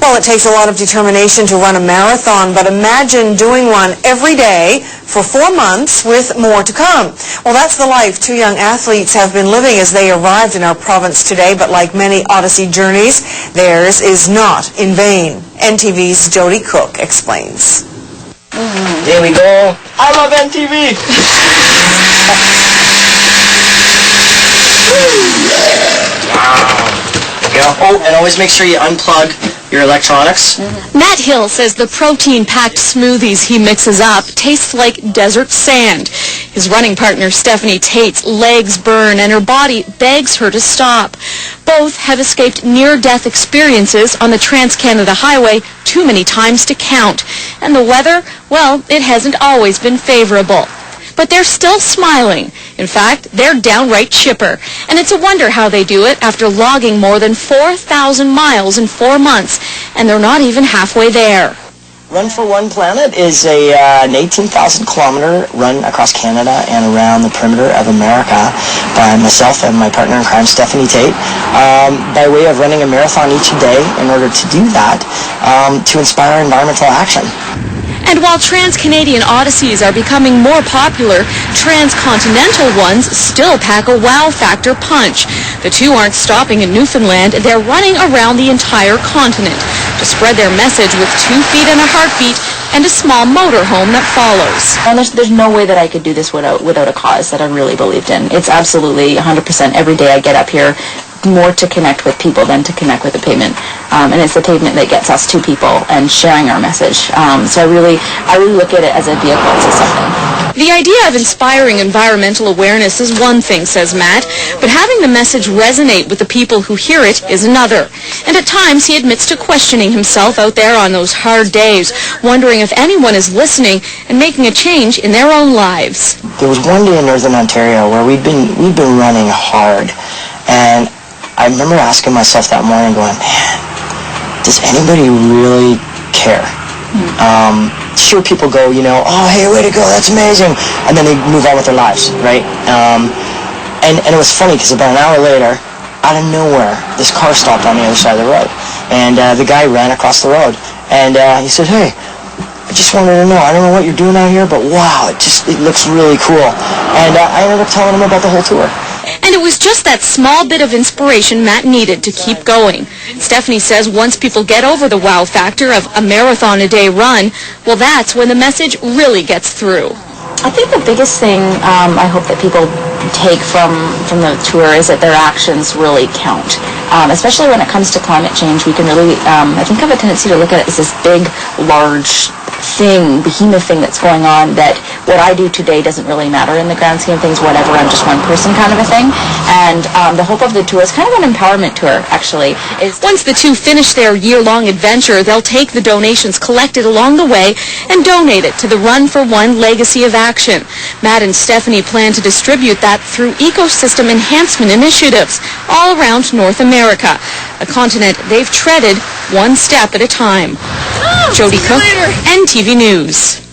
Well, it takes a lot of determination to run a marathon, but imagine doing one every day for 4 months with more to come. Well, that's the life two young athletes have been living as they arrived in our province today, but like many Odyssey journeys, theirs is not in vain. NTV's Jody Cook explains. There we go. I love NTV. Oh, and always make sure you unplug your electronics. Matt Hill says the protein-packed smoothies he mixes up taste like desert sand. His running partner Stephanie Tate's legs burn and her body begs her to stop. Both have escaped near-death experiences on the Trans-Canada Highway too many times to count. And the weather, well, it hasn't always been favorable. But they're still smiling. In fact, they're downright chipper. And it's a wonder how they do it after logging more than 4,000 miles in 4 months. And they're not even halfway there. Run for One Planet is an 18,000-kilometer run across Canada and around the perimeter of America by myself and my partner in crime, Stephanie Tate, by way of running a marathon each day in order to do that, to inspire environmental action. And while trans-Canadian Odysseys are becoming more popular, trans-continental ones still pack a wow factor punch. The two aren't stopping in Newfoundland. They're running around the entire continent to spread their message with 2 feet and a heartbeat and a small motorhome that follows. And there's no way that I could do this without a cause that I really believed in. It's absolutely 100% every day I get up here, more to connect with people than to connect with the pavement. And it's the pavement that gets us to people and sharing our message. So I really look at it as a vehicle to something. The idea of inspiring environmental awareness is one thing, says Matt, but having the message resonate with the people who hear it is another. And at times he admits to questioning himself out there on those hard days, wondering if anyone is listening and making a change in their own lives. There was one day in Northern Ontario where we'd been running hard, and I remember asking myself that morning, going, man, does anybody really care? Sure, people go, oh, hey, way to go, that's amazing. And then they move on with their lives, right? And it was funny because about an hour later, out of nowhere, this car stopped on the other side of the road. And the guy ran across the road. And he said, hey, I just wanted to know, I don't know what you're doing out here, but wow, it looks really cool. And I ended up telling him about the whole tour. And it was just that small bit of inspiration Matt needed to keep going. Stephanie says once people get over the wow factor of a marathon-a-day run, well, that's when the message really gets through. I think the biggest thing I hope that people take from the tour is that their actions really count. Especially when it comes to climate change, we can really, I think, have a tendency to look at it as this big, large thing, behemoth thing that's going on, that what I do today doesn't really matter in the grand scheme of things, whatever, I'm just one person kind of a thing. And the hope of the tour is kind of an empowerment tour, actually. Once the two finish their year-long adventure, they'll take the donations collected along the way and donate it to the Run for One Legacy of Action. Matt and Stephanie plan to distribute that through ecosystem enhancement initiatives all around North America, a continent they've treaded one step at a time. Jody Cook, NTV News.